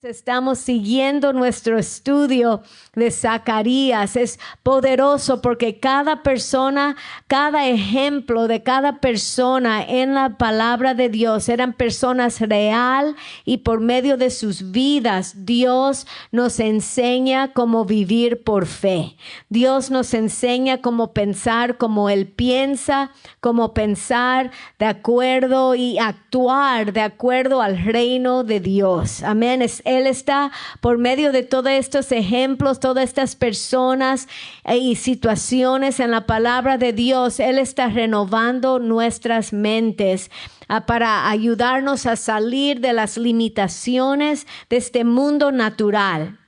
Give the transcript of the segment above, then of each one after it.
Estamos siguiendo nuestro estudio de Zacarías. Es poderoso porque cada persona, cada ejemplo de cada persona en la palabra de Dios eran personas real, y por medio de sus vidas Dios nos enseña cómo vivir por fe. Dios nos enseña cómo pensar como Él piensa, cómo pensar de acuerdo y actuar de acuerdo al reino de Dios. Amén. Él está por medio de todos estos ejemplos, todas estas personas y situaciones en la palabra de Dios. Él está renovando nuestras mentes para ayudarnos a salir de las limitaciones de este mundo natural.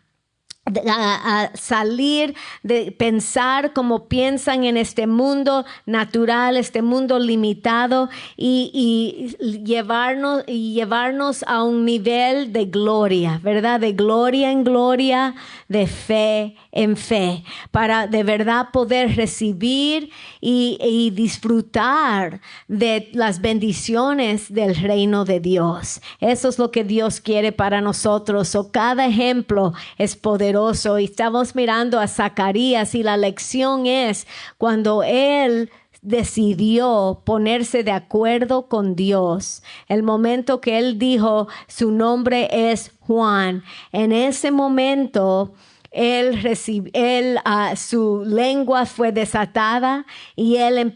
A salir de pensar como piensan en este mundo natural, este mundo limitado, y llevarnos a un nivel de gloria, ¿verdad? De gloria en gloria, de fe en fe, para de verdad poder recibir y disfrutar de las bendiciones del reino de Dios. Eso es lo que Dios quiere para nosotros. Cada ejemplo es poderoso. Y estamos mirando a Zacarías, y la lección es cuando él decidió ponerse de acuerdo con Dios. El momento que él dijo su nombre es Juan, en ese momento su lengua fue desatada, y él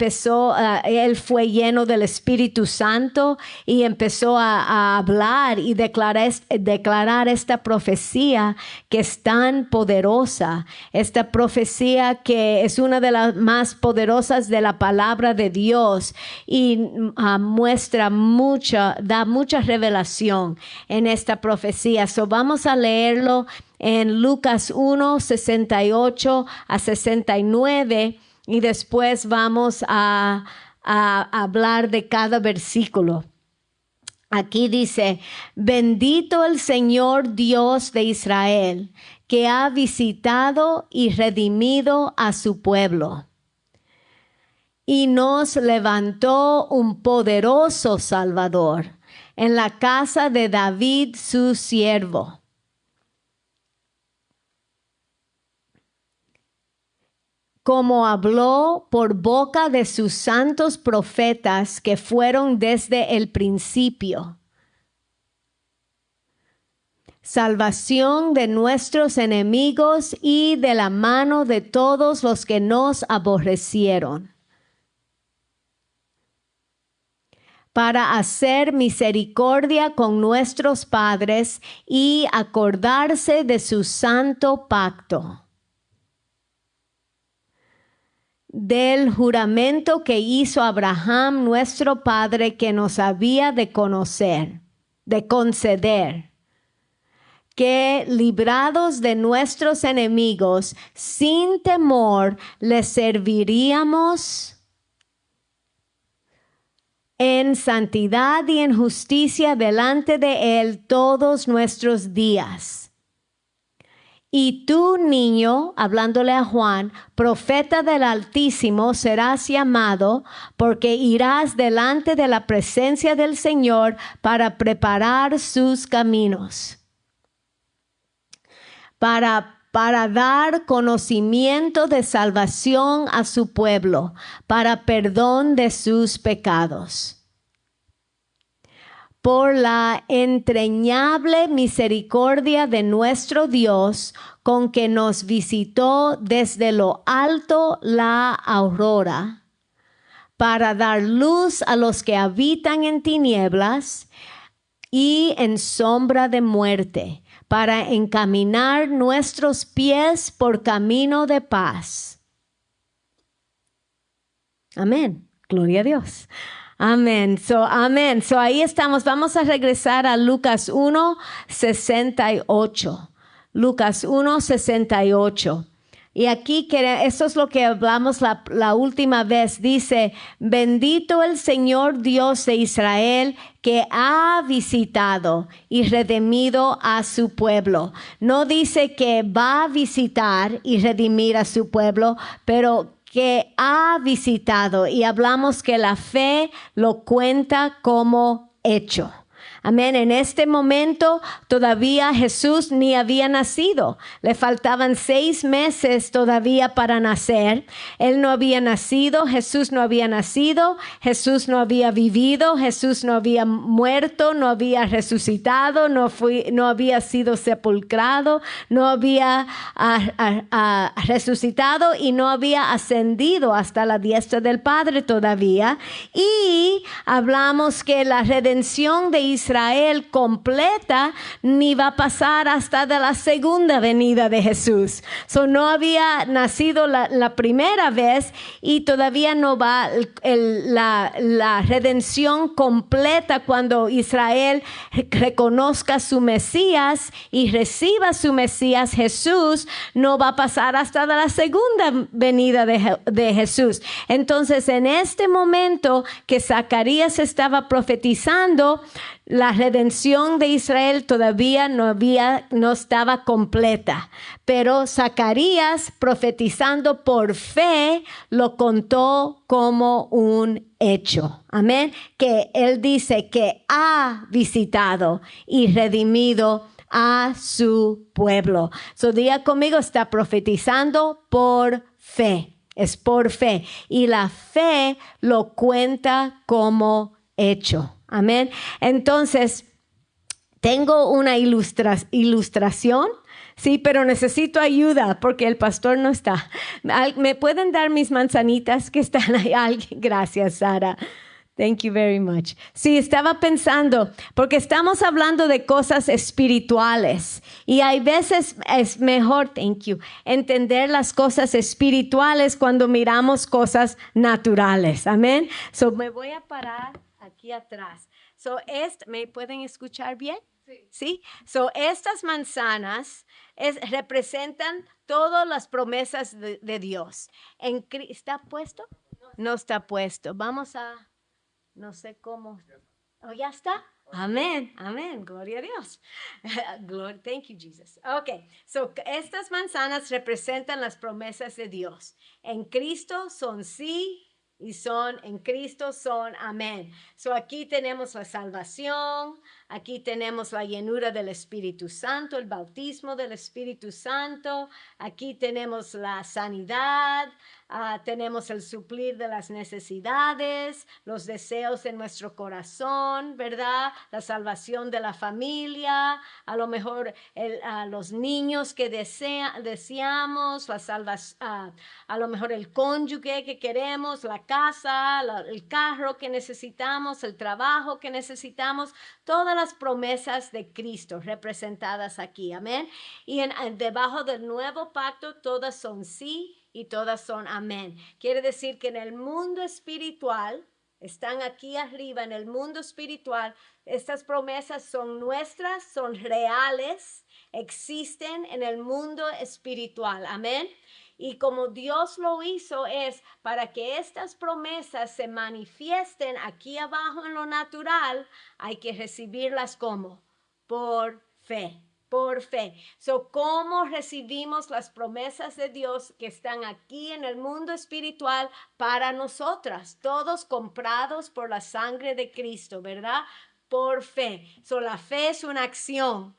fue lleno del Espíritu Santo y empezó a hablar y declarar esta profecía que es tan poderosa, esta profecía que es una de las más poderosas de la palabra de Dios, y da mucha revelación en esta profecía. Vamos a leerlo en Lucas 1, 68 a 69, y después vamos a hablar de cada versículo. Aquí dice: bendito el Señor Dios de Israel, que ha visitado y redimido a su pueblo, y nos levantó un poderoso Salvador en la casa de David su siervo, como habló por boca de sus santos profetas que fueron desde el principio. Salvación de nuestros enemigos y de la mano de todos los que nos aborrecieron, para hacer misericordia con nuestros padres y acordarse de su santo pacto, del juramento que hizo Abraham nuestro padre, que nos había de conceder, que librados de nuestros enemigos, sin temor les serviríamos en santidad y en justicia delante de Él todos nuestros días. Y tú, niño, hablándole a Juan, profeta del Altísimo, serás llamado, porque irás delante de la presencia del Señor para preparar sus caminos, para dar conocimiento de salvación a su pueblo, para perdón de sus pecados, por la entrañable misericordia de nuestro Dios, con que nos visitó desde lo alto la aurora, para dar luz a los que habitan en tinieblas y en sombra de muerte, para encaminar nuestros pies por camino de paz. Amén. Gloria a Dios. Amén. Amén. Ahí estamos. Vamos a regresar a Lucas 1, 68. Lucas 1, 68. Y aquí, eso es lo que hablamos la última vez. Dice: bendito el Señor Dios de Israel, que ha visitado y redimido a su pueblo. No dice que va a visitar y redimir a su pueblo, pero que ha visitado, y hablamos que la fe lo cuenta como hecho. Amén. En este momento todavía Jesús ni había nacido. Le faltaban 6 meses todavía para nacer. Él no había nacido, Jesús no había nacido, Jesús no había vivido, Jesús no había muerto, no había resucitado, no había sido sepulcrado, no había resucitado y no había ascendido hasta la diestra del Padre todavía. Y hablamos que la redención de Israel completa ni va a pasar hasta de la segunda venida de Jesús. No había nacido la primera vez y todavía no va la redención completa cuando Israel reconozca su Mesías y reciba su Mesías Jesús. No va a pasar hasta la segunda venida de Jesús. Entonces, en este momento que Zacarías estaba profetizando, la redención de Israel todavía no estaba completa, pero Zacarías, profetizando por fe, lo contó como un hecho. Amén. Que él dice que ha visitado y redimido a su pueblo. Diga conmigo, está profetizando por fe. Es por fe. Y la fe lo cuenta como hecho. Amén. Entonces, tengo una ilustración, sí, pero necesito ayuda porque el pastor no está. ¿Me pueden dar mis manzanitas que están ahí? Gracias, Sara. Thank you very much. Sí, estaba pensando, porque estamos hablando de cosas espirituales y hay veces es mejor, thank you, entender las cosas espirituales cuando miramos cosas naturales. Amén. Me voy a parar aquí atrás. ¿Me pueden escuchar bien? Sí. Estas manzanas representan todas las promesas de Dios. ¿Está puesto? No está puesto. Vamos a... No sé cómo. ¿Oh, ya está? Amén, amén, gloria a Dios. Thank you, Jesus. Okay, estas manzanas representan las promesas de Dios. En Cristo son sí y en Cristo son amén. Aquí tenemos la salvación, aquí tenemos la llenura del Espíritu Santo, el bautismo del Espíritu Santo, aquí tenemos la sanidad. Tenemos el suplir de las necesidades, los deseos en nuestro corazón, ¿verdad? La salvación de la familia, a lo mejor los niños que deseamos, a lo mejor el cónyuge que queremos, la casa, el carro que necesitamos, el trabajo que necesitamos, todas las promesas de Cristo representadas aquí, amén. Y debajo del nuevo pacto todas son sí y todas son amén. Quiere decir que en el mundo espiritual, están aquí arriba en el mundo espiritual, estas promesas son nuestras, son reales, existen en el mundo espiritual, amén. Y como Dios lo hizo es para que estas promesas se manifiesten aquí abajo en lo natural, hay que recibirlas como por fe. Por fe. ¿Cómo recibimos las promesas de Dios que están aquí en el mundo espiritual para nosotras? Todos comprados por la sangre de Cristo, ¿verdad? Por fe. La fe es una acción.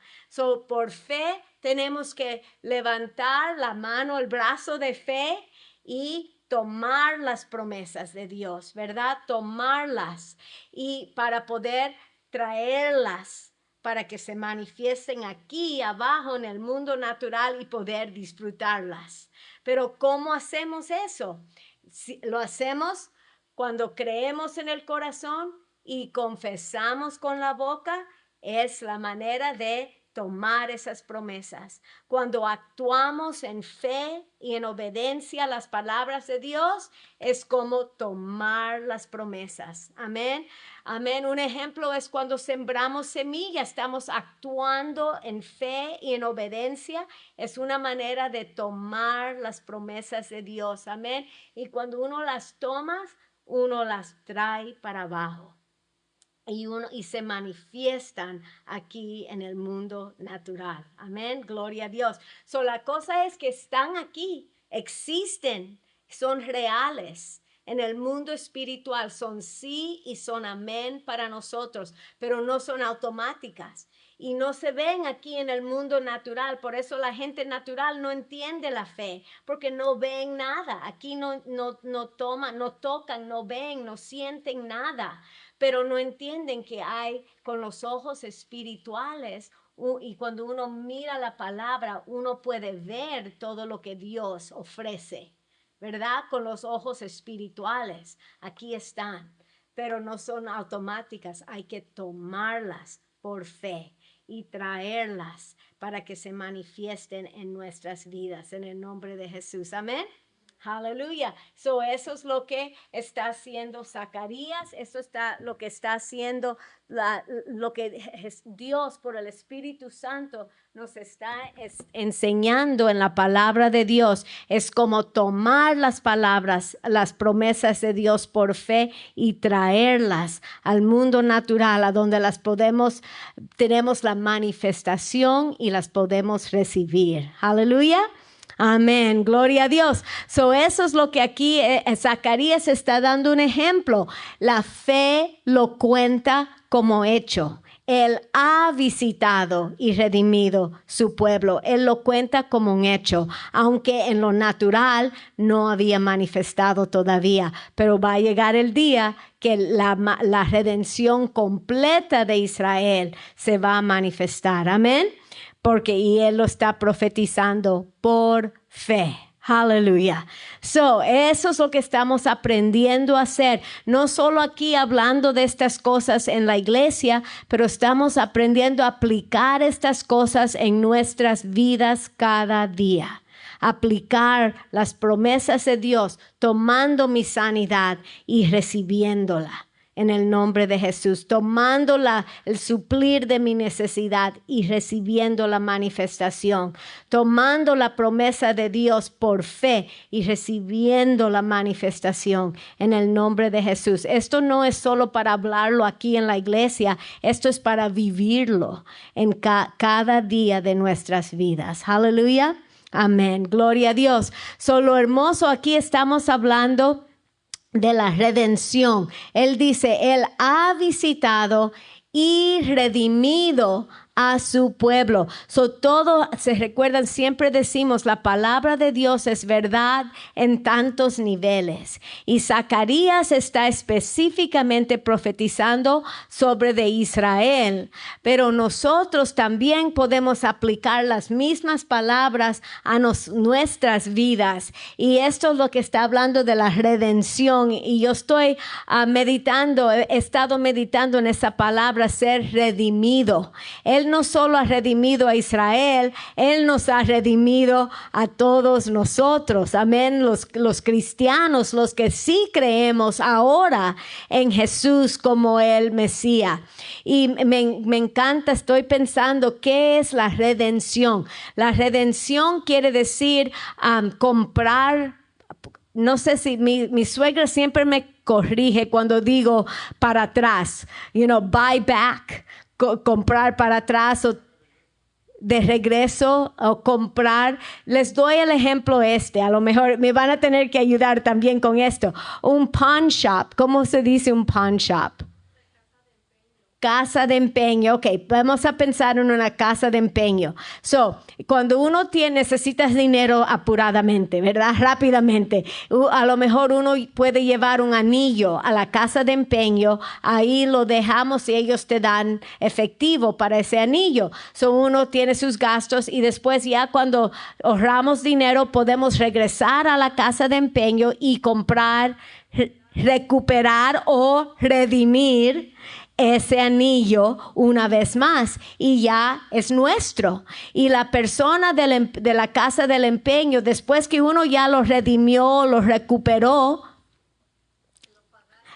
Por fe tenemos que levantar la mano, el brazo de fe y tomar las promesas de Dios, ¿verdad? Tomarlas y para poder traerlas para que se manifiesten aquí abajo en el mundo natural y poder disfrutarlas. Pero ¿cómo hacemos eso? Lo hacemos cuando creemos en el corazón y confesamos con la boca. Es la manera de tomar esas promesas. Cuando actuamos en fe y en obediencia a las palabras de Dios, es como tomar las promesas. Amén. Amén. Un ejemplo es cuando sembramos semillas, estamos actuando en fe y en obediencia. Es una manera de tomar las promesas de Dios. Amén. Y cuando uno las toma, uno las trae para abajo. Y se manifiestan aquí en el mundo natural. Amén, gloria a Dios. La cosa es que están aquí, existen, son reales. en el mundo espiritual son sí y son amén para nosotros, pero no son automáticas. Y no se ven aquí en el mundo natural. Por eso la gente natural no entiende la fe, porque no ven nada. Aquí no toman, no tocan, no ven, no sienten nada. Pero no entienden que hay con los ojos espirituales. Y cuando uno mira la palabra, uno puede ver todo lo que Dios ofrece, ¿verdad? Con los ojos espirituales. Aquí están, pero no son automáticas. Hay que tomarlas por fe y traerlas para que se manifiesten en nuestras vidas, en el nombre de Jesús. Amén. Aleluya. Eso es lo que está haciendo Zacarías. Eso está lo que está haciendo lo que Dios por el Espíritu Santo nos está enseñando en la palabra de Dios. Es como tomar las palabras, las promesas de Dios por fe y traerlas al mundo natural, a donde tenemos la manifestación y las podemos recibir. Aleluya. Amén, gloria a Dios. Eso es lo que aquí Zacarías está dando un ejemplo. La fe lo cuenta como hecho. Él ha visitado y redimido su pueblo. Él lo cuenta como un hecho, aunque en lo natural no había manifestado todavía. Pero va a llegar el día que la redención completa de Israel se va a manifestar. Amén. Y él lo está profetizando por fe. Aleluya. Eso es lo que estamos aprendiendo a hacer. No solo aquí hablando de estas cosas en la iglesia, pero estamos aprendiendo a aplicar estas cosas en nuestras vidas cada día. Aplicar las promesas de Dios, tomando mi sanidad y recibiéndola. En el nombre de Jesús, tomando el suplir de mi necesidad y recibiendo la manifestación, tomando la promesa de Dios por fe y recibiendo la manifestación en el nombre de Jesús. Esto no es solo para hablarlo aquí en la iglesia, esto es para vivirlo en cada día de nuestras vidas. Aleluya. Amén. Gloria a Dios. Lo hermoso aquí estamos hablando de la redención. Él dice, Él ha visitado y redimido a su pueblo. Todo se recuerdan, siempre decimos, la palabra de Dios es verdad en tantos niveles. Y Zacarías está específicamente profetizando sobre de Israel, pero nosotros también podemos aplicar las mismas palabras a nuestras vidas. Y esto es lo que está hablando de la redención. Y yo estoy he estado meditando en esa palabra, ser redimido. Él no solo ha redimido a Israel, Él nos ha redimido a todos nosotros. Amén. Los cristianos, los que sí creemos ahora en Jesús como el Mesías. Y me encanta, estoy pensando, ¿qué es la redención? La redención quiere decir comprar. No sé si mi suegra siempre me corrige cuando digo para atrás, buy back. Comprar para atrás o de regreso o comprar. Les doy el ejemplo a lo mejor me van a tener que ayudar también con esto. Un pawn shop, ¿cómo se dice un pawn shop? Casa de empeño. Ok, vamos a pensar en una casa de empeño. Cuando uno necesitas dinero apuradamente, ¿verdad? Rápidamente. A lo mejor uno puede llevar un anillo a la casa de empeño. Ahí lo dejamos y ellos te dan efectivo para ese anillo. Uno tiene sus gastos y después ya cuando ahorramos dinero podemos regresar a la casa de empeño y comprar, recuperar o redimir ese anillo una vez más y ya es nuestro. Y la persona de la casa del empeño, después que uno ya lo redimió, lo recuperó,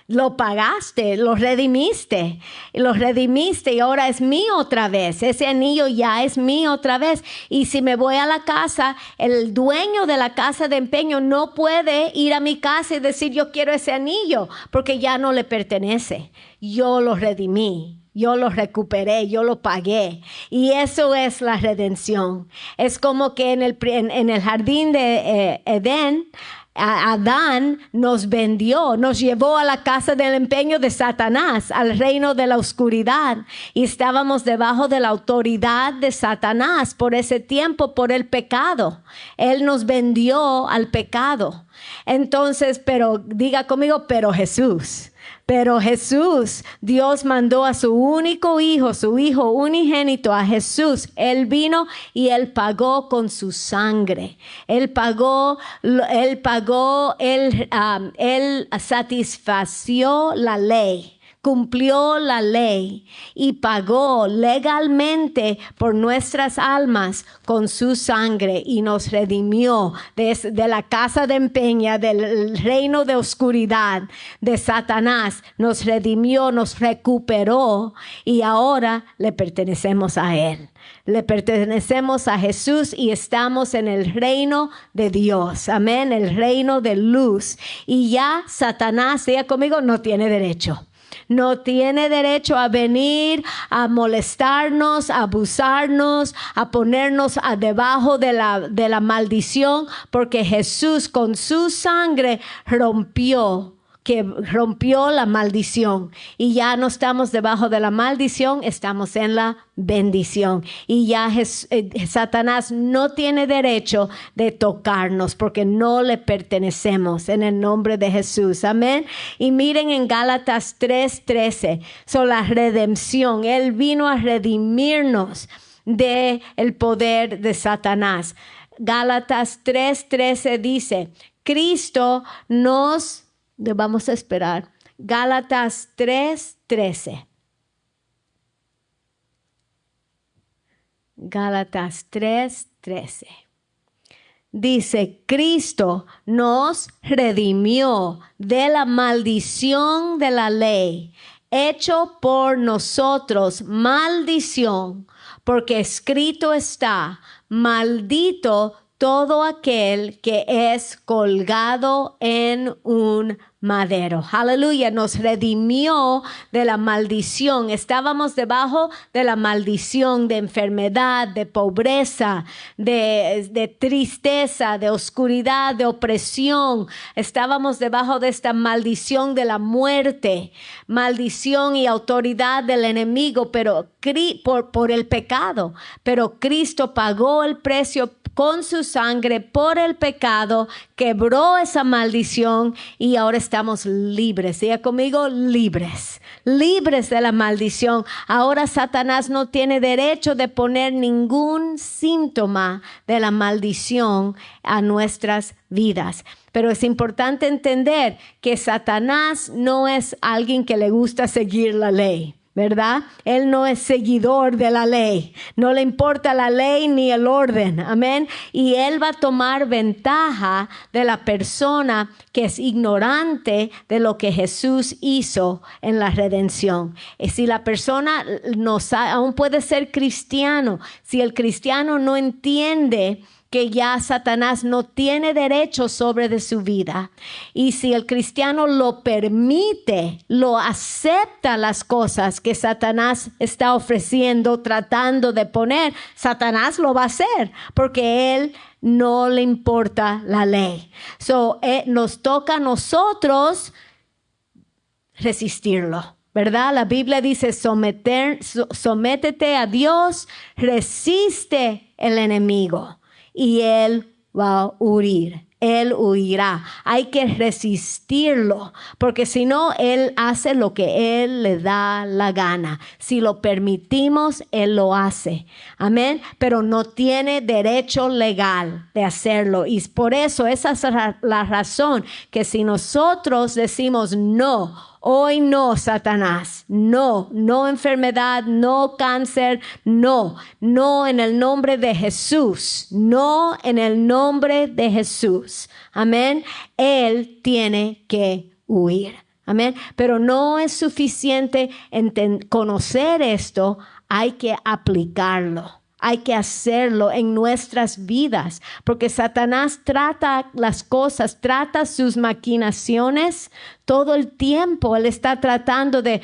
lo pagaste, lo redimiste y ahora es mío otra vez. Ese anillo ya es mío otra vez. Y si me voy a la casa, el dueño de la casa de empeño no puede ir a mi casa y decir yo quiero ese anillo porque ya no le pertenece. Yo lo redimí. Yo lo recuperé, yo lo pagué. Y eso es la redención. Es como que en el jardín de Edén, Adán nos vendió, nos llevó a la casa del empeño de Satanás, al reino de la oscuridad. Y estábamos debajo de la autoridad de Satanás por ese tiempo, por el pecado. Él nos vendió al pecado. Entonces, pero diga conmigo, pero Jesús, Dios mandó a su único hijo, su hijo unigénito, a Jesús. Él vino y él pagó con su sangre. Él satisfació la ley. Cumplió la ley y pagó legalmente por nuestras almas con su sangre y nos redimió de la casa de empeño, del reino de oscuridad de Satanás. Nos redimió, nos recuperó y ahora le pertenecemos a Él. Le pertenecemos a Jesús y estamos en el reino de Dios. Amén, el reino de luz. Y ya Satanás, diga conmigo, no tiene derecho. No tiene derecho a venir a molestarnos, a abusarnos, a ponernos debajo de la maldición, porque Jesús con su sangre rompió la maldición. Y ya no estamos debajo de la maldición, estamos en la bendición. Y ya Satanás no tiene derecho de tocarnos porque no le pertenecemos en el nombre de Jesús. Amén. Y miren en Gálatas 3:13, la redención. Él vino a redimirnos del poder de Satanás. Gálatas 3:13 dice, Cristo nos... Vamos a esperar. Gálatas 3:13. Gálatas 3:13. Dice, Cristo nos redimió de la maldición de la ley, hecho por nosotros maldición, porque escrito está, maldito todo aquel que es colgado en un madero. Aleluya, nos redimió de la maldición. Estábamos debajo de la maldición de enfermedad, de pobreza, de tristeza, de oscuridad, de opresión. Estábamos debajo de esta maldición de la muerte, maldición y autoridad del enemigo, pero por el pecado. Pero Cristo pagó el precio con su sangre por el pecado, quebró esa maldición y ahora estamos libres. Diga conmigo, libres de la maldición. Ahora Satanás no tiene derecho de poner ningún síntoma de la maldición a nuestras vidas. Pero es importante entender que Satanás no es alguien que le gusta seguir la ley, ¿verdad? Él no es seguidor de la ley. No le importa la ley ni el orden. Amén. Y él va a tomar ventaja de la persona que es ignorante de lo que Jesús hizo en la redención. Y si la persona aún puede ser cristiano, si el cristiano no entiende que ya Satanás no tiene derecho sobre de su vida. Y si el cristiano lo permite, lo acepta las cosas que Satanás está ofreciendo, tratando de poner, Satanás lo va a hacer porque él no le importa la ley. Nos toca a nosotros resistirlo, ¿verdad? La Biblia dice sométete a Dios, resiste el enemigo. Y él va a huir, él huirá. Hay que resistirlo, porque si no, él hace lo que él le da la gana. Si lo permitimos, él lo hace. Amén. Pero no tiene derecho legal de hacerlo. Y por eso esa es la razón que si nosotros decimos no, hoy no, Satanás, no enfermedad, no cáncer, no en el nombre de Jesús, no en el nombre de Jesús. Amén. Él tiene que huir. Amén. Pero no es suficiente conocer esto, hay que aplicarlo. Hay que hacerlo en nuestras vidas, porque Satanás trata las cosas, trata sus maquinaciones todo el tiempo. Él está tratando de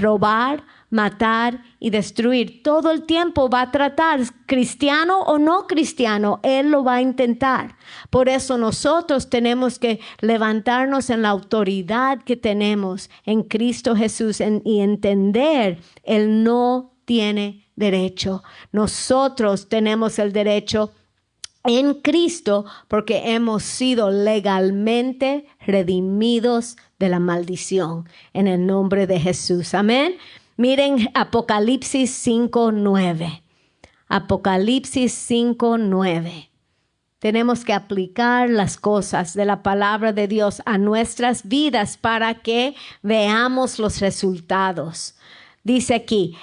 robar, matar y destruir. Todo el tiempo va a tratar, cristiano o no cristiano, él lo va a intentar. Por eso nosotros tenemos que levantarnos en la autoridad que tenemos en Cristo Jesús y entender, él no tiene derecho. Nosotros tenemos el derecho en Cristo porque hemos sido legalmente redimidos de la maldición en el nombre de Jesús. Amén. Miren Apocalipsis 5:9. Apocalipsis 5:9. Tenemos que aplicar las cosas de la palabra de Dios a nuestras vidas para que veamos los resultados. Dice aquí,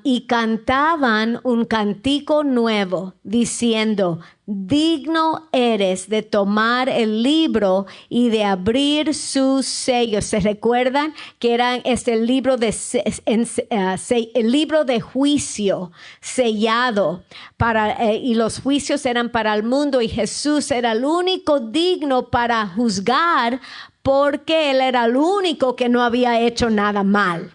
y cantaban un cántico nuevo diciendo, digno eres de tomar el libro y de abrir sus sellos. ¿Se recuerdan que eran el libro el libro de juicio sellado y los juicios eran para el mundo y Jesús era el único digno para juzgar porque él era el único que no había hecho nada mal.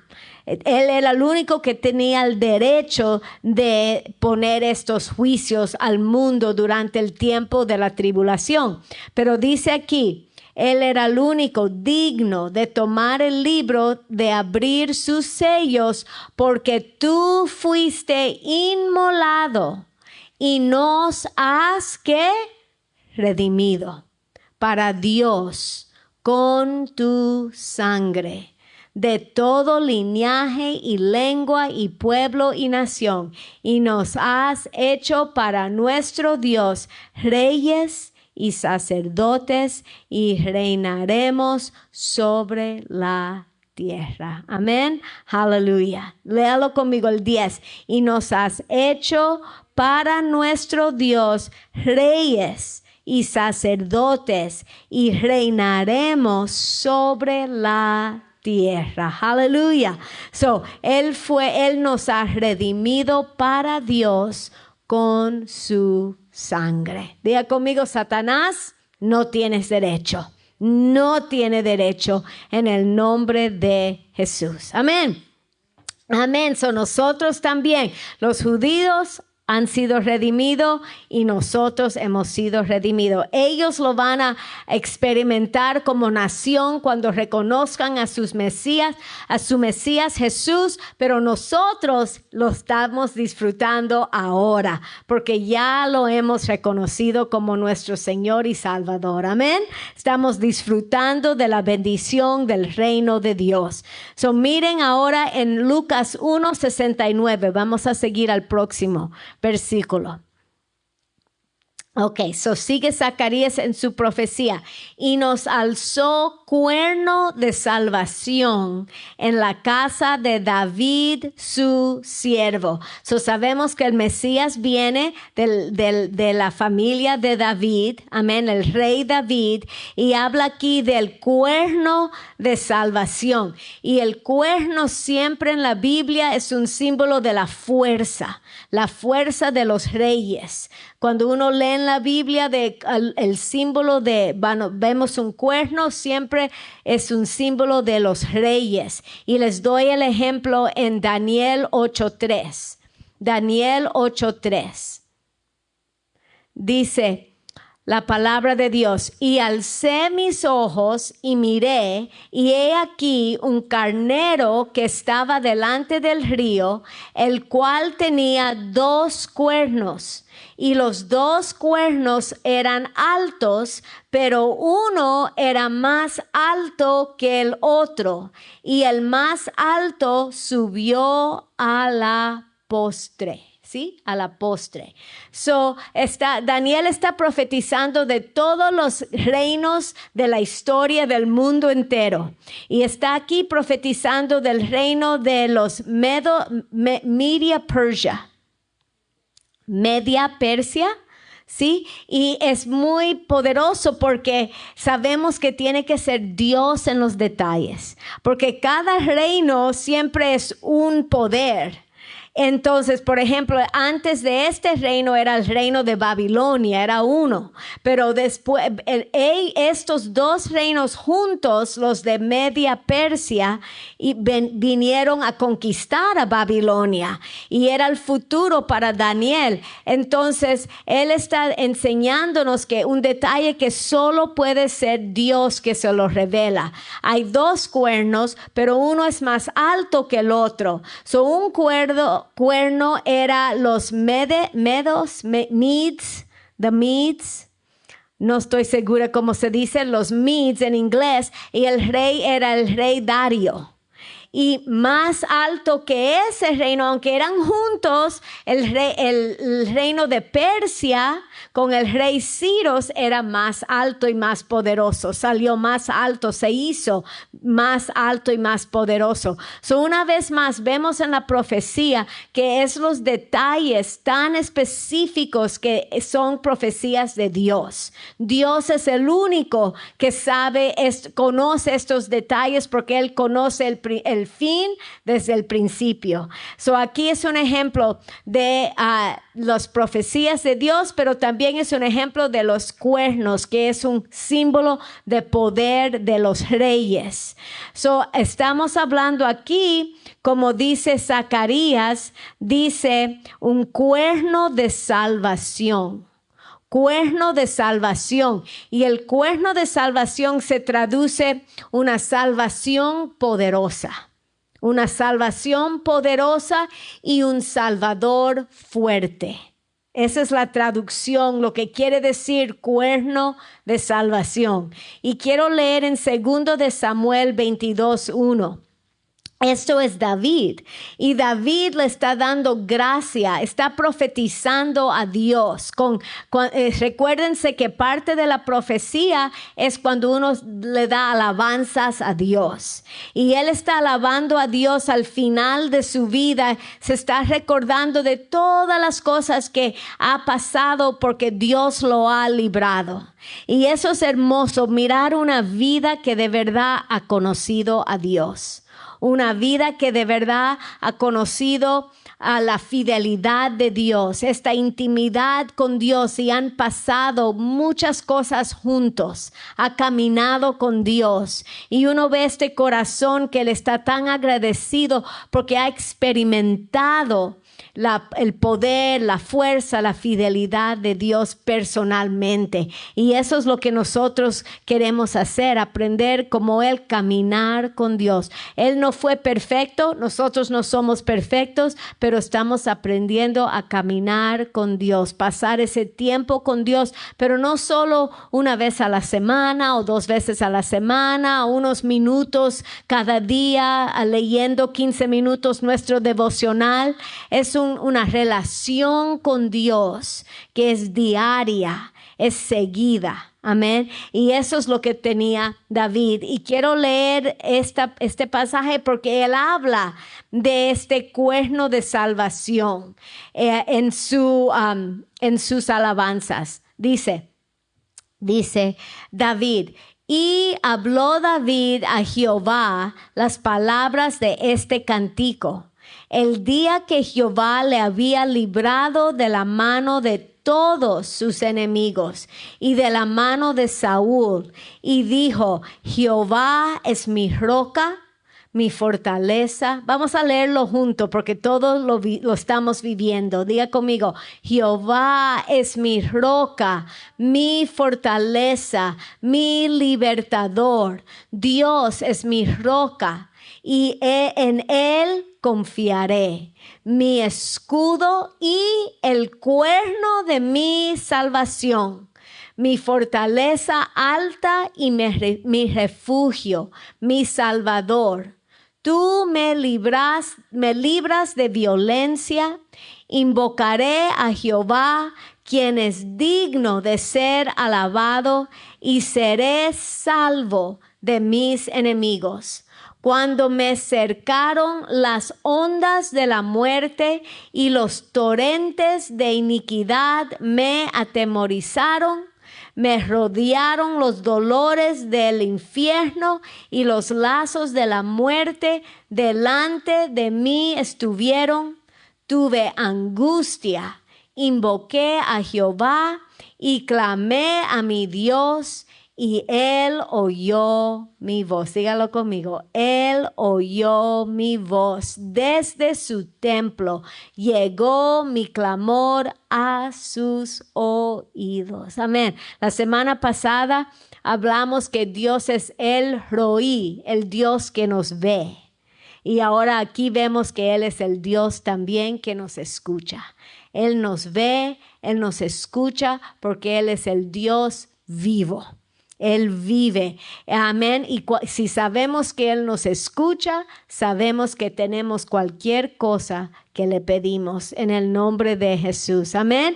Él era el único que tenía el derecho de poner estos juicios al mundo durante el tiempo de la tribulación. Pero dice aquí, él era el único digno de tomar el libro, de abrir sus sellos, porque tú fuiste inmolado y nos has ¿qué? Redimido para Dios con tu sangre, de todo linaje y lengua y pueblo y nación, y nos has hecho para nuestro Dios reyes y sacerdotes, y reinaremos sobre la tierra. Amén. Aleluya. Léalo conmigo el 10. Y nos has hecho para nuestro Dios reyes y sacerdotes, y reinaremos sobre la tierra. Aleluya. So, él nos ha redimido para Dios con su sangre. Diga conmigo, Satanás, no tienes derecho. No tiene derecho en el nombre de Jesús. Amén. Amén. So, nosotros también, los judíos, han sido redimidos y nosotros hemos sido redimidos. Ellos lo van a experimentar como nación cuando reconozcan a su Mesías Jesús, pero nosotros lo estamos disfrutando ahora porque ya lo hemos reconocido como nuestro Señor y Salvador. Amén. Estamos disfrutando de la bendición del reino de Dios. So, miren ahora en Lucas 1:69. Vamos a seguir al próximo versículo. Ok, so sigue Zacarías en su profecía. Y nos alzó cuerno de salvación en la casa de David, su siervo. So sabemos que el Mesías viene de la familia de David, amén, el rey David, y habla aquí del cuerno de salvación. Y el cuerno siempre en la Biblia es un símbolo de la fuerza de los reyes. Cuando uno lee en la Biblia el símbolo vemos un cuerno, siempre es un símbolo de los reyes. Y les doy el ejemplo en Daniel 8:3. Daniel 8:3. Dice la palabra de Dios, y alcé mis ojos y miré, y he aquí un carnero que estaba delante del río, el cual tenía 2 cuernos, y los 2 cuernos eran altos, pero uno era más alto que el otro, y el más alto subió a la postre. ¿Sí? A la postre. So, Daniel está profetizando de todos los reinos de la historia del mundo entero. Y está aquí profetizando del reino de los Media Persia. ¿Sí? Y es muy poderoso porque sabemos que tiene que ser Dios en los detalles. Porque cada reino siempre es un poder. Entonces, por ejemplo, antes de este reino era el reino de Babilonia, era uno. Pero después, estos dos reinos juntos, los de Media Persia, vinieron a conquistar a Babilonia. Y era el futuro para Daniel. Entonces, él está enseñándonos que un detalle que solo puede ser Dios que se lo revela. Hay dos cuernos, pero uno es más alto que el otro. Un cuerno era los Medes, the Medes. No estoy segura cómo se dice, los Medes en inglés. Y el rey era el rey Darío. Y más alto que ese reino, aunque eran juntos, el reino de Persia con el rey Ciro era más alto y más poderoso. Salió más alto, se hizo más alto y más poderoso. Una vez más vemos en la profecía que es los detalles tan específicos que son profecías de Dios. Dios es el único que sabe, conoce estos detalles porque Él conoce el fin desde el principio. Aquí es un ejemplo de las profecías de Dios, pero también es un ejemplo de los cuernos, que es un símbolo de poder de los reyes. Estamos hablando aquí, como dice Zacarías, dice un cuerno de salvación. Cuerno de salvación. Y el cuerno de salvación se traduce una salvación poderosa. Una salvación poderosa y un salvador fuerte. Esa es la traducción, lo que quiere decir cuerno de salvación. Y quiero leer en 2 de Samuel 22:1. Esto es David, y David le está dando gracia, está profetizando a Dios. Recuérdense que parte de la profecía es cuando uno le da alabanzas a Dios. Y él está alabando a Dios al final de su vida, se está recordando de todas las cosas que ha pasado porque Dios lo ha librado. Y eso es hermoso, mirar una vida que de verdad ha conocido a Dios. Una vida que de verdad ha conocido a la fidelidad de Dios, esta intimidad con Dios, y han pasado muchas cosas juntos, ha caminado con Dios, y uno ve este corazón que él está tan agradecido porque ha experimentado el poder, la fuerza, la fidelidad de Dios personalmente. Y eso es lo que nosotros queremos hacer, aprender como Él, caminar con Dios. Él no fue perfecto, nosotros no somos perfectos, pero estamos aprendiendo a caminar con Dios, pasar ese tiempo con Dios, pero no solo una vez a la semana o 2 veces a la semana, o unos minutos cada día, leyendo 15 minutos nuestro devocional. Es una relación con Dios que es diaria, es seguida. Amén. Y eso es lo que tenía David. Y quiero leer este pasaje porque él habla de este cuerno de salvación en sus alabanzas. Dice David: y habló David a Jehová las palabras de este cántico el día que Jehová le había librado de la mano de todos sus enemigos y de la mano de Saúl, y dijo: Jehová es mi roca, mi fortaleza. Vamos a leerlo juntos porque todos lo estamos viviendo. Diga conmigo: Jehová es mi roca, mi fortaleza, mi libertador. Dios es mi roca y en Él confiaré, mi escudo y el cuerno de mi salvación, mi fortaleza alta y mi refugio, mi salvador. Tú me libras de violencia. Invocaré a Jehová, quien es digno de ser alabado, y seré salvo de mis enemigos. Cuando me cercaron las ondas de la muerte y los torrentes de iniquidad me atemorizaron, me rodearon los dolores del infierno y los lazos de la muerte delante de mí estuvieron. tuve angustia, invoqué a Jehová y clamé a mi Dios y Él oyó mi voz. Dígalo conmigo. Él oyó mi voz. Desde su templo llegó mi clamor a sus oídos. Amén. La semana pasada hablamos que Dios es el Roí, el Dios que nos ve. Y ahora aquí vemos que Él es el Dios también que nos escucha. Él nos ve, Él nos escucha porque Él es el Dios vivo. Él vive. Amén. Y si sabemos que Él nos escucha, sabemos que tenemos cualquier cosa que le pedimos en el nombre de Jesús. Amén.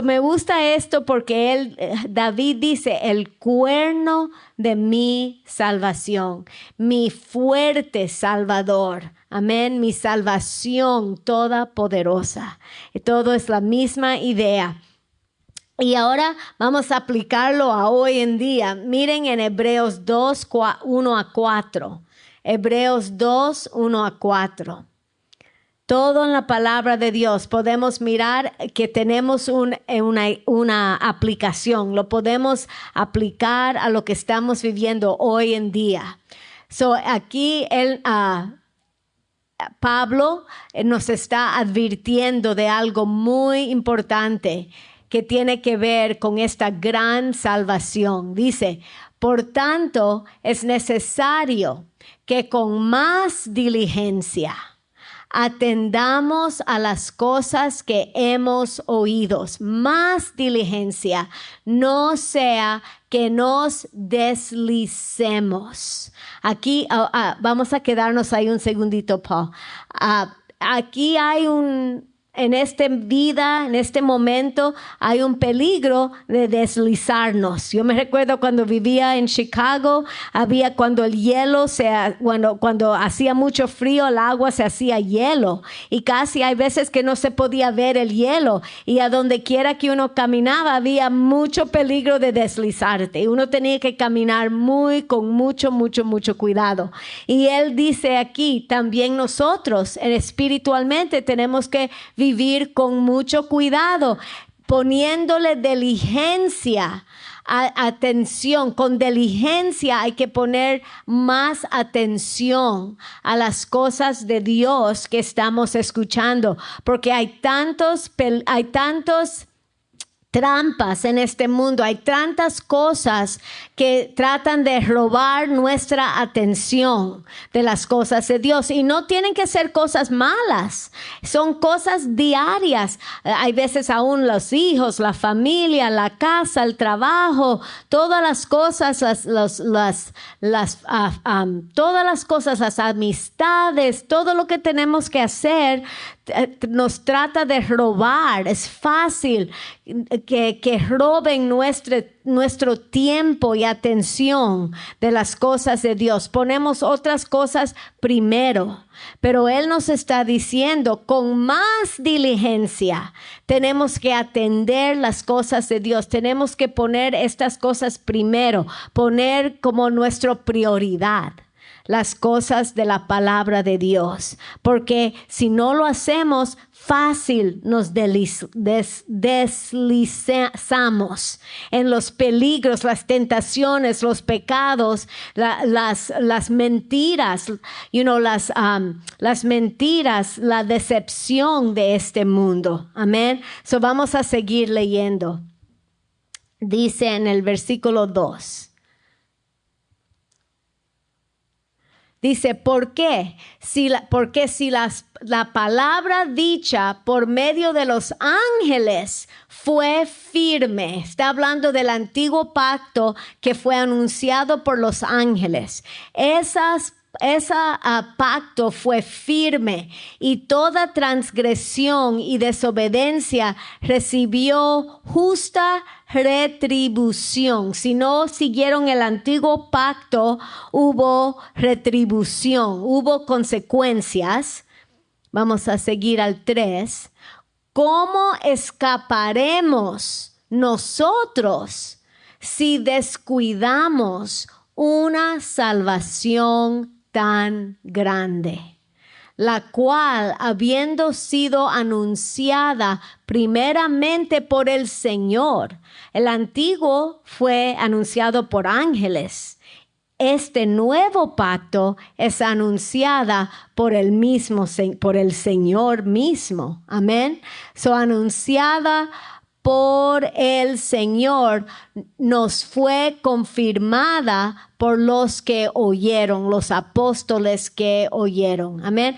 Me gusta esto porque David dice, el cuerno de mi salvación, mi fuerte Salvador. Amén. Mi salvación todopoderosa. Todo es la misma idea. Y ahora vamos a aplicarlo a hoy en día. Miren en Hebreos 2, 1 a 4. Hebreos 2, 1 a 4. Todo en la palabra de Dios podemos mirar que tenemos una aplicación. Lo podemos aplicar a lo que estamos viviendo hoy en día. Aquí Pablo nos está advirtiendo de algo muy importante que tiene que ver con esta gran salvación. Dice, por tanto, es necesario que con más diligencia atendamos a las cosas que hemos oído. Más diligencia, no sea que nos deslicemos. Aquí vamos a quedarnos ahí un segundito, Paul. Aquí hay en esta vida, en este momento, hay un peligro de deslizarnos. Yo me recuerdo cuando vivía en Chicago, cuando el hielo, cuando hacía mucho frío, el agua se hacía hielo. Y casi hay veces que no se podía ver el hielo. Y a donde quiera que uno caminaba, había mucho peligro de deslizarte. Y uno tenía que caminar con mucho cuidado. Y él dice aquí, también nosotros, espiritualmente, tenemos que vivir con mucho cuidado, poniéndole diligencia, atención. Con diligencia hay que poner más atención a las cosas de Dios que estamos escuchando, porque hay tantos trampas en este mundo, hay tantas cosas que tratan de robar nuestra atención de las cosas de Dios, y no tienen que ser cosas malas, son cosas diarias. Hay veces aún los hijos, la familia, la casa, el trabajo, todas las cosas, todas las cosas, las amistades, todo lo que tenemos que hacer nos trata de robar. Es fácil que roben nuestro tiempo y atención de las cosas de Dios. Ponemos otras cosas primero, pero Él nos está diciendo, con más diligencia tenemos que atender las cosas de Dios. Tenemos que poner estas cosas primero, poner como nuestra prioridad las cosas de la palabra de Dios, porque si no lo hacemos, fácil nos deslizamos en los peligros, las tentaciones, los pecados, las mentiras, las mentiras, la decepción de este mundo. Amén. Vamos a seguir leyendo. Dice en el versículo 2. Dice, ¿por qué? Porque si la palabra dicha por medio de los ángeles fue firme. Está hablando del antiguo pacto que fue anunciado por los ángeles. Ese pacto fue firme, y toda transgresión y desobediencia recibió justa retribución. Si no siguieron el antiguo pacto, hubo retribución, hubo consecuencias. Vamos a seguir al 3. ¿Cómo escaparemos nosotros si descuidamos una salvación tan grande? la cual, habiendo sido anunciada primeramente por el Señor, el antiguo fue anunciado por ángeles. Este nuevo pacto es anunciada por el Señor mismo. Amén. Anunciada por el Señor, nos fue confirmada por los que oyeron, los apóstoles que oyeron. Amén.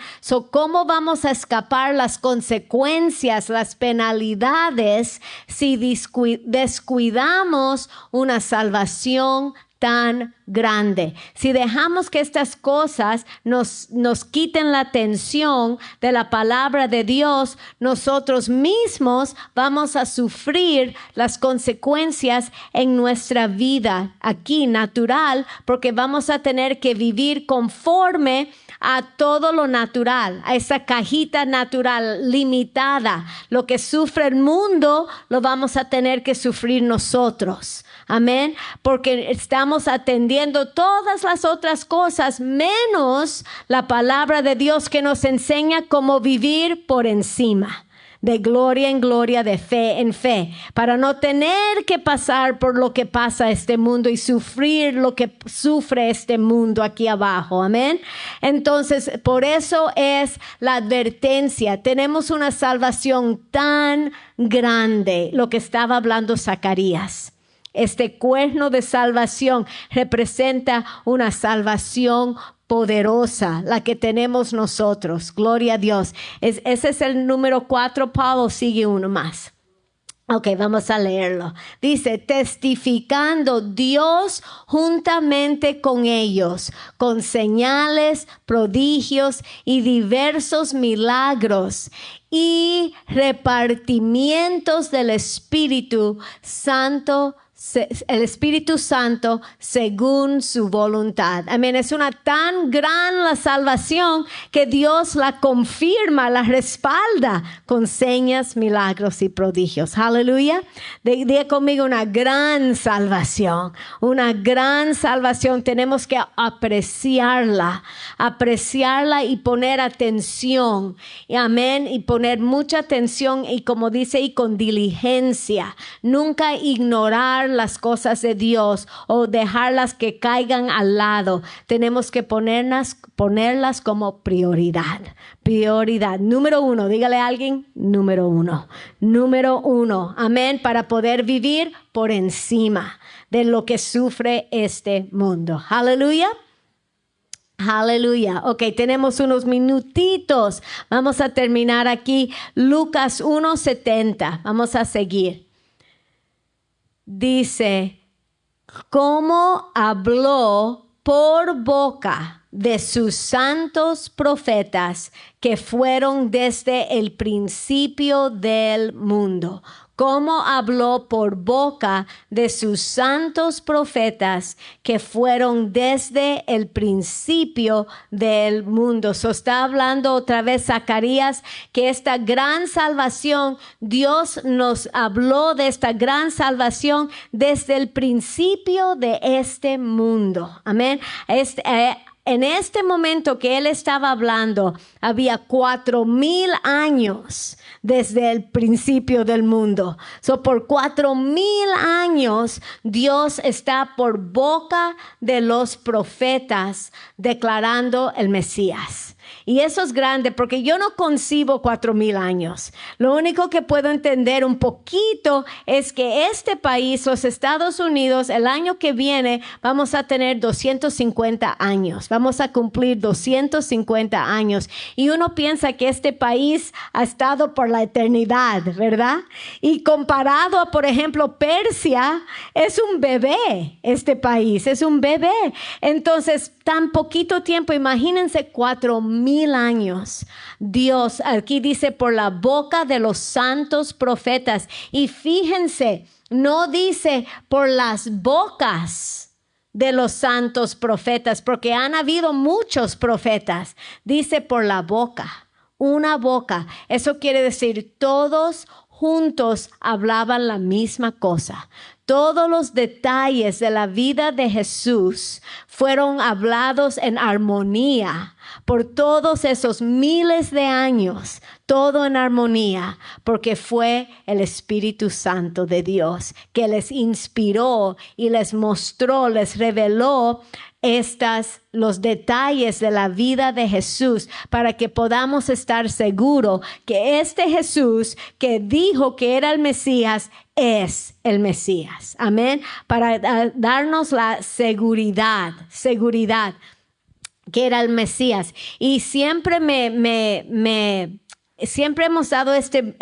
¿Cómo vamos a escapar las consecuencias, las penalidades si descuidamos una salvación tan grande? Si dejamos que estas cosas nos quiten la atención de la palabra de Dios, nosotros mismos vamos a sufrir las consecuencias en nuestra vida aquí natural, porque vamos a tener que vivir conforme a todo lo natural, a esa cajita natural limitada. Lo que sufre el mundo lo vamos a tener que sufrir nosotros. Amén. Porque estamos atendiendo todas las otras cosas menos la palabra de Dios, que nos enseña cómo vivir por encima, de gloria en gloria, de fe en fe, para no tener que pasar por lo que pasa este mundo y sufrir lo que sufre este mundo aquí abajo. Amén. Entonces, por eso es la advertencia. Tenemos una salvación tan grande, lo que estaba hablando Zacarías. Este cuerno de salvación representa una salvación poderosa, la que tenemos nosotros. Gloria a Dios. Ese es el número 4, Pablo. Sigue uno más. Ok, vamos a leerlo. Dice, testificando Dios juntamente con ellos, con señales, prodigios y diversos milagros y repartimientos del Espíritu Santo, el Espíritu Santo según su voluntad. Amén. Es una tan gran la salvación que Dios la confirma, la respalda con señas, milagros y prodigios. Aleluya. Diga conmigo, una gran salvación. Una gran salvación. Tenemos que apreciarla y poner atención. Y amén. Y poner mucha atención y, como dice, y con diligencia. Nunca ignorar las cosas de Dios o dejarlas que caigan al lado. Tenemos que ponerlas como prioridad. Prioridad. Número 1. Dígale a alguien, número 1. Número 1. Amén. Para poder vivir por encima de lo que sufre este mundo. Aleluya. Aleluya. Ok, tenemos unos minutitos. Vamos a terminar aquí. Lucas 1:70. Vamos a seguir. Dice, cómo habló por boca de sus santos profetas que fueron desde el principio del mundo. Cómo habló por boca de sus santos profetas que fueron desde el principio del mundo. Está hablando otra vez Zacarías que esta gran salvación, Dios nos habló de esta gran salvación desde el principio de este mundo. Amén. En este momento que él estaba hablando, había 4,000 años desde el principio del mundo. Por 4,000 años, Dios está por boca de los profetas declarando el Mesías. Y eso es grande porque yo no concibo 4,000 años. Lo único que puedo entender un poquito es que este país, los Estados Unidos, el año que viene vamos a tener 250 años. Vamos a cumplir 250 años. Y uno piensa que este país ha estado por la eternidad, ¿verdad? Y comparado a, por ejemplo, Persia, es un bebé. Este país es un bebé. Entonces, tan poquito tiempo, imagínense 4,000 años. Dios, aquí dice por la boca de los santos profetas. Y fíjense, no dice por las bocas de los santos profetas, porque han habido muchos profetas. Dice por la boca, una boca. Eso quiere decir todos juntos hablaban la misma cosa. Todos los detalles de la vida de Jesús fueron hablados en armonía por todos esos miles de años, todo en armonía, porque fue el Espíritu Santo de Dios que les inspiró y les mostró, les reveló los detalles de la vida de Jesús para que podamos estar seguros que este Jesús que dijo que era el Mesías es el Mesías. Amén. Para darnos la seguridad que era el Mesías. Y siempre siempre hemos dado este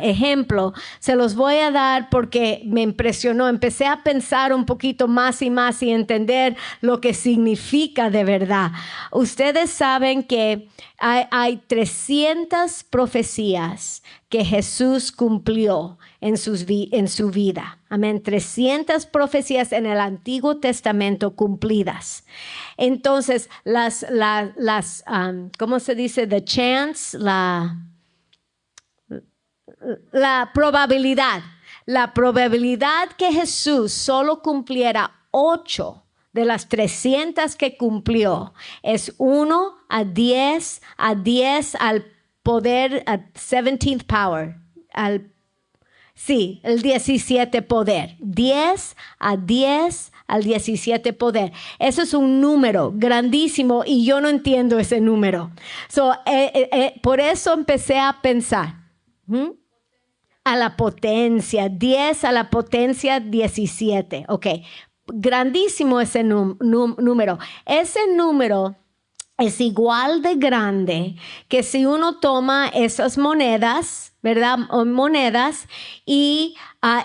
ejemplo. Se los voy a dar porque me impresionó. Empecé a pensar un poquito más y entender lo que significa de verdad. Ustedes saben que hay 300 profecías que Jesús cumplió en su vida. Amén. 300 profecías en el Antiguo Testamento cumplidas. Entonces, ¿cómo se dice? The chance, la probabilidad. La probabilidad que Jesús solo cumpliera 8 de las 300 que cumplió es 1 a 10 al poder, a 17th power, el 17 poder. 10 a 10 al 17 poder. Eso es un número grandísimo y yo no entiendo ese número. Por eso empecé a pensar. A la potencia, 10 a la potencia 17. Ok, grandísimo ese número. Ese número es igual de grande que si uno toma esas monedas, ¿verdad? Monedas, y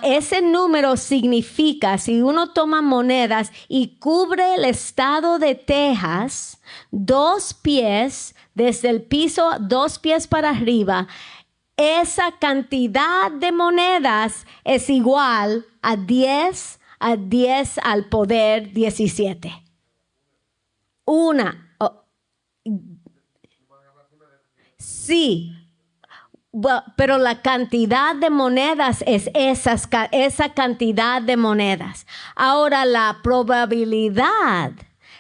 ese número significa, si uno toma monedas y cubre el estado de Texas, 2 pies, desde el piso, 2 pies para arriba, esa cantidad de monedas es igual a 10 al poder 17. Sí, pero la cantidad de monedas es esa cantidad de monedas. Ahora, la probabilidad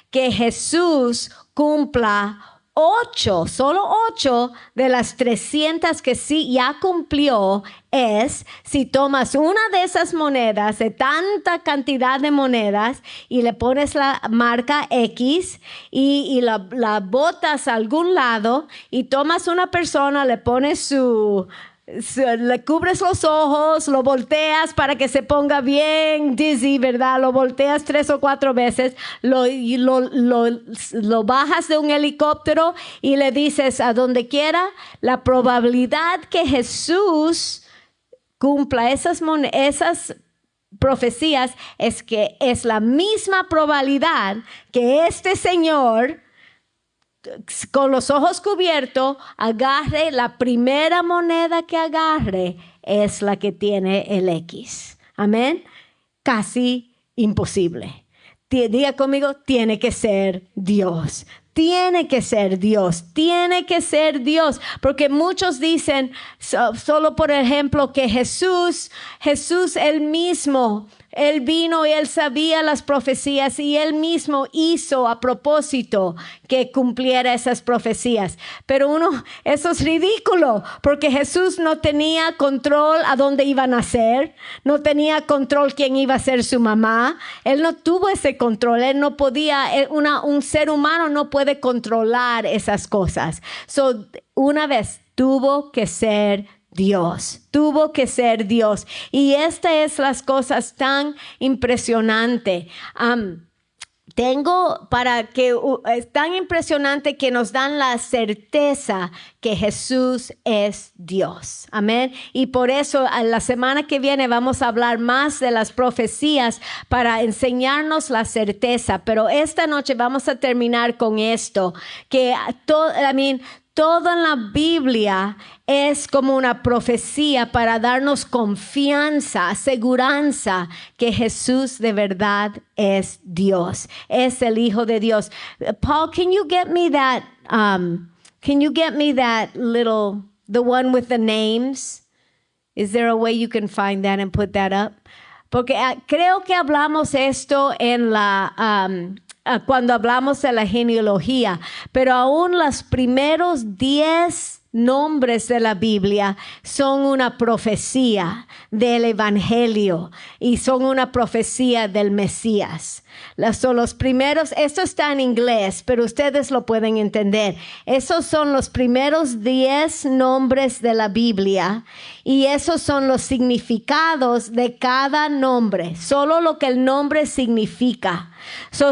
que Jesús cumpla 8, solo 8 de las 300 que sí ya cumplió es si tomas una de esas monedas, de tanta cantidad de monedas, y le pones la marca X y la botas a algún lado y tomas una persona, le pones le cubres los ojos, lo volteas para que se ponga bien dizzy, ¿verdad? Lo volteas 3 o 4 veces, lo bajas de un helicóptero y le dices a donde quiera, la probabilidad que Jesús cumpla esas profecías es la misma probabilidad que este señor con los ojos cubiertos agarre la primera moneda que agarre es la que tiene el X. Amén. Casi imposible. Diga conmigo, tiene que ser Dios. Tiene que ser Dios, tiene que ser Dios, porque muchos dicen, solo por ejemplo, que Jesús él mismo, él vino y él sabía las profecías y él mismo hizo a propósito que cumpliera esas profecías. Pero eso es ridículo, porque Jesús no tenía control a dónde iba a nacer, no tenía control quién iba a ser su mamá, él no tuvo ese control, él no podía, un ser humano no puede controlar esas cosas. Una vez tuvo que ser Dios. Y esta es las cosas tan impresionante. Es tan impresionante que nos dan la certeza que Jesús es Dios. Amén. Y por eso la semana que viene vamos a hablar más de las profecías para enseñarnos la certeza. Pero esta noche vamos a terminar con esto, que todo en la Biblia es como una profecía para darnos confianza, aseguranza que Jesús de verdad es Dios, es el Hijo de Dios. Paul, can you get me that the one with the names? Is there a way you can find that and put that up? Porque creo que hablamos esto en cuando hablamos de la genealogía, pero aún los primeros 10 nombres de la Biblia son una profecía del Evangelio y son una profecía del Mesías. Los primeros, esto está en inglés, pero ustedes lo pueden entender. Esos son los primeros 10 nombres de la Biblia y esos son los significados de cada nombre, solo lo que el nombre significa.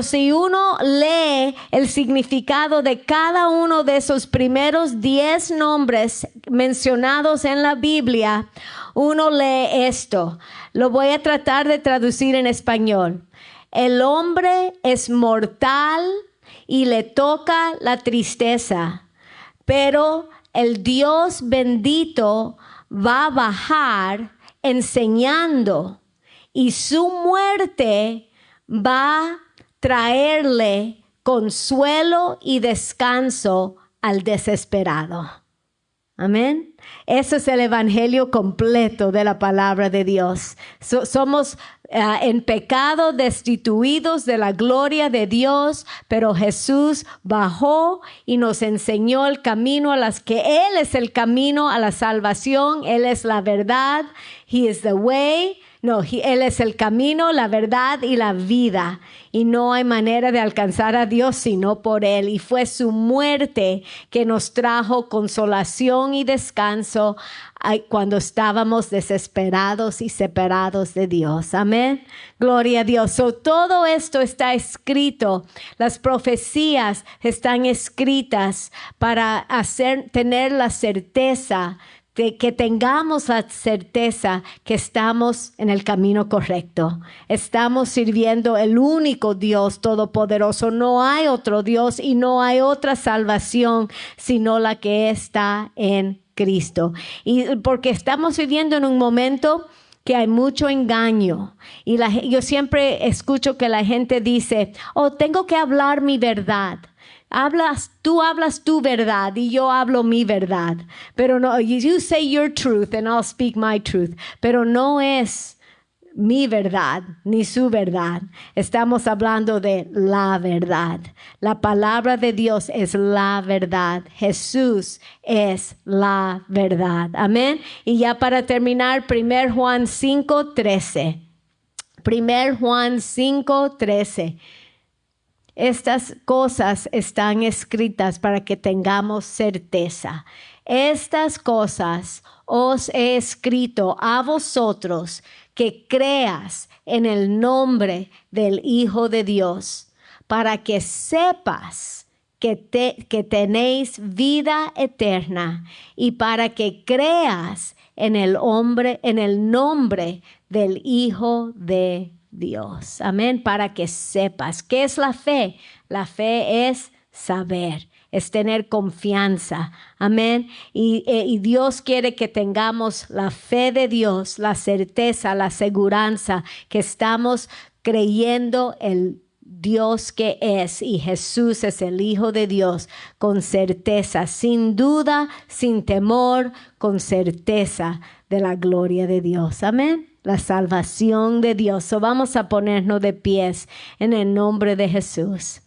Si uno lee el significado de cada uno de esos primeros 10 nombres mencionados en la Biblia, uno lee esto. Lo voy a tratar de traducir en español. El hombre es mortal y le toca la tristeza, pero el Dios bendito va a bajar enseñando y su muerte va a traerle consuelo y descanso al desesperado. Amén. Eso es el evangelio completo de la palabra de Dios. Somos en pecado destituidos de la gloria de Dios, pero Jesús bajó y nos enseñó el camino Él es el camino a la salvación. Él es la verdad. He is the way. Él es el camino, la verdad y la vida. Y no hay manera de alcanzar a Dios sino por Él. Y fue su muerte que nos trajo consolación y descanso cuando estábamos desesperados y separados de Dios. Amén. Gloria a Dios. Todo esto está escrito. Las profecías están escritas para tener la certeza de que tengamos la certeza que estamos en el camino correcto. Estamos sirviendo el único Dios todopoderoso. No hay otro Dios y no hay otra salvación sino la que está en Cristo. Y porque estamos viviendo en un momento que hay mucho engaño. Y yo siempre escucho que la gente dice, tengo que hablar mi verdad. Tú hablas tu verdad y yo hablo mi verdad. Pero no, you say your truth and I'll speak my truth. Pero no es mi verdad ni su verdad. Estamos hablando de la verdad. La palabra de Dios es la verdad. Jesús es la verdad. Amén. Y ya para terminar, 1 Juan 5:13. 1 Juan 5:13. Estas cosas están escritas para que tengamos certeza. Estas cosas os he escrito a vosotros que creas en el nombre del Hijo de Dios, para que sepas que tenéis vida eterna y para que creas en el nombre del Hijo de Dios. Amén. Para que sepas. ¿Qué es la fe? La fe es saber, es tener confianza. Amén. Y Dios quiere que tengamos la fe de Dios, la certeza, la seguranza que estamos creyendo el Dios que es y Jesús es el Hijo de Dios con certeza, sin duda, sin temor, con certeza de la gloria de Dios. Amén. La salvación de Dios. Vamos a ponernos de pies en el nombre de Jesús.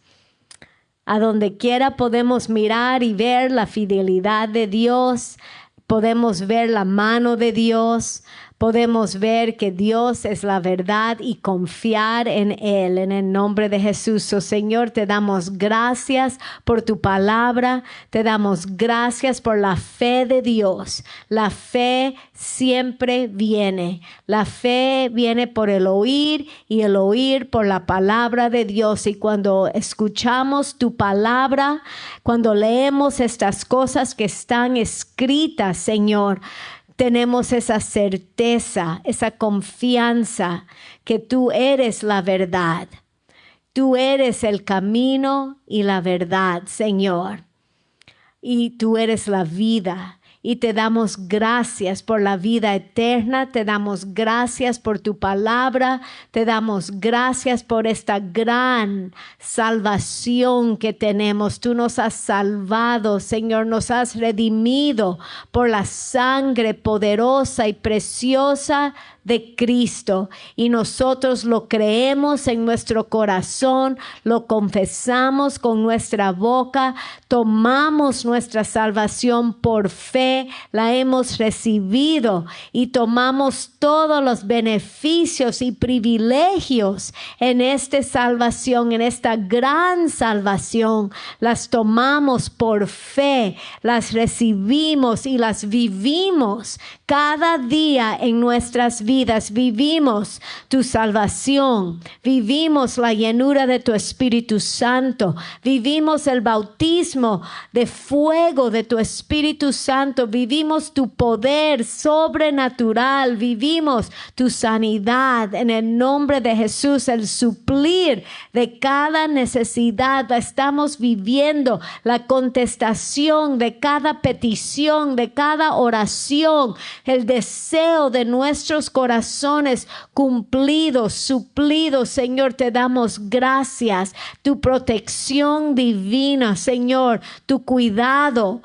A donde quiera podemos mirar y ver la fidelidad de Dios. Podemos ver la mano de Dios. Podemos ver que Dios es la verdad y confiar en Él en el nombre de Jesús. Señor, te damos gracias por tu palabra. Te damos gracias por la fe de Dios. La fe siempre viene. La fe viene por el oír y el oír por la palabra de Dios. Y cuando escuchamos tu palabra, cuando leemos estas cosas que están escritas, Señor, tenemos esa certeza, esa confianza que tú eres la verdad. Tú eres el camino y la verdad, Señor. Y tú eres la vida. Y te damos gracias por la vida eterna. Te damos gracias por tu palabra. Te damos gracias por esta gran salvación que tenemos. Tú nos has salvado, Señor. Nos has redimido por la sangre poderosa y preciosa de Cristo. Y nosotros lo creemos en nuestro corazón, lo confesamos con nuestra boca, tomamos nuestra salvación por fe, la hemos recibido y tomamos todos los beneficios y privilegios en esta salvación, en esta gran salvación. Las tomamos por fe, las recibimos y las vivimos cada día en nuestras vidas. Vivimos tu salvación, vivimos la llenura de tu Espíritu Santo, vivimos el bautismo de fuego de tu Espíritu Santo, vivimos tu poder sobrenatural, vivimos tu sanidad en el nombre de Jesús, el suplir de cada necesidad. Estamos viviendo la contestación de cada petición, de cada oración, el deseo de nuestros corazones cumplidos, suplidos. Señor, te damos gracias, tu protección divina, Señor, tu cuidado,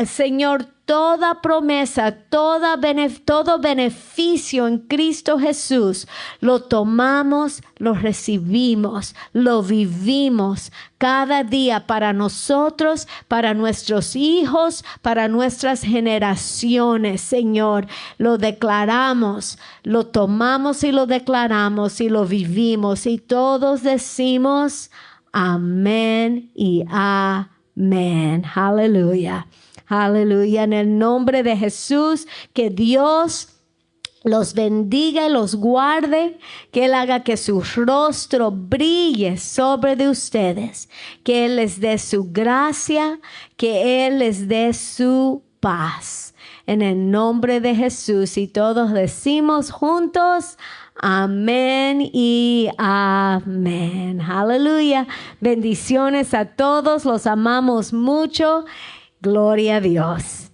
Señor, toda promesa, todo beneficio en Cristo Jesús, lo tomamos, lo recibimos, lo vivimos cada día para nosotros, para nuestros hijos, para nuestras generaciones, Señor. Lo declaramos, lo tomamos y lo declaramos y lo vivimos. Y todos decimos amén y amén. Aleluya. Aleluya, en el nombre de Jesús, que Dios los bendiga y los guarde, que Él haga que su rostro brille sobre de ustedes, que Él les dé su gracia, que Él les dé su paz. En el nombre de Jesús, y todos decimos juntos, amén y amén. Aleluya. Bendiciones a todos, los amamos mucho. Gloria a Dios.